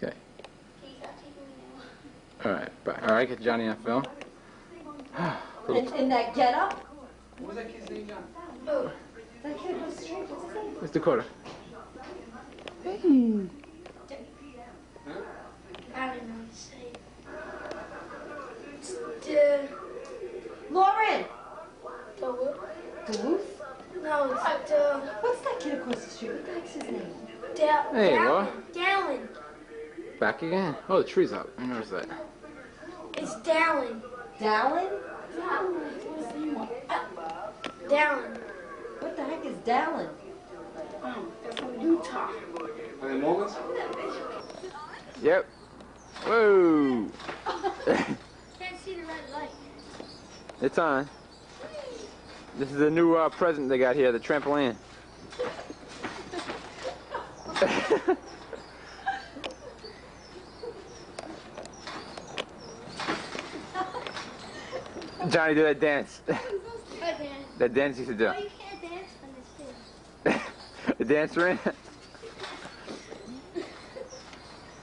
Okay. Alright, bye. Alright, get Johnny on film. In that getup? What was that kid's name, John? Oh, that kid was straight. What's his name? It's Dakota. Hey. I don't know what to say. It's Lauren! Duluth? No, it's What's that kid across the street? What the heck's his name? Hey, Laura. Dallin. Back again? Oh, the tree's up. I noticed that. It's Dallin. Dallin? Dallin. What the heck is Dallin? They're from Utah. Are they Mormons? Yep. Whoa! Can't see the red light. It's on. This is the new present they got here, the trampoline. Johnny, do that dance. That dance you used to do. Oh, you can't dance on this thing. The dance ring.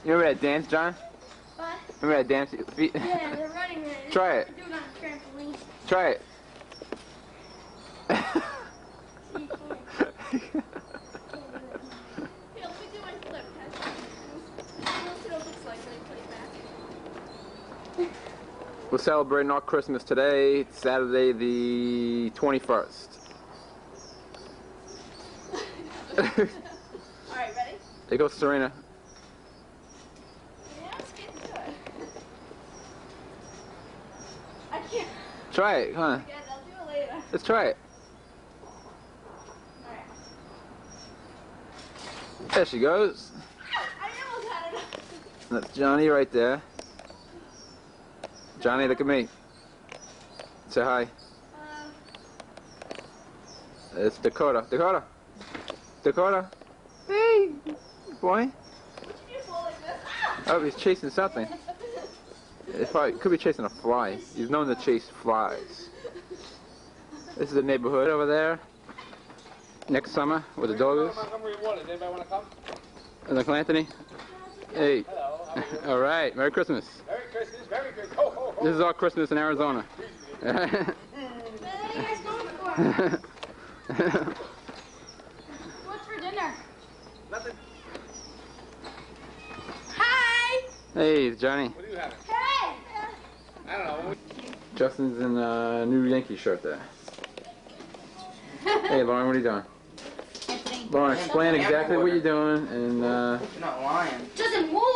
You remember that dance, John? What? Remember that dance? Yeah, they're running it. Try it. Do it on a trampoline. Try it. So you can't. Here, let me do my flip test. Let's see what it looks like when I play back. We're celebrating our Christmas today. It's Saturday the 21st. Alright, ready? There goes Serena. Yeah, let's get into it. I can't. Try it, come on. Yeah, I'll do it later. Let's try it. Alright. There she goes. I almost had it. That's Johnny right there. Johnny, look at me. Say hi. It's Dakota. Dakota. Dakota. Hey, boy. Did you fall like this? Oh, he's chasing something. It probably could be chasing a fly. He's known to chase flies. This is the neighborhood over there. Next summer, where the dog is. Montgomery Water. Does anybody want to come? And Uncle Anthony. Hey. Hello. How are you? All right. Merry Christmas. Merry Christmas. Merry Christmas. Ho, ho, ho. This is our Christmas in Arizona. What are you guys going for? What's for dinner? Nothing. Hi! Hey, it's Johnny. What do you have? Hey! I don't know. Justin's in a new Yankee shirt there. Hey, Lauren, what are you doing? Lauren, explain exactly what you're doing and You're not lying. Justin, what?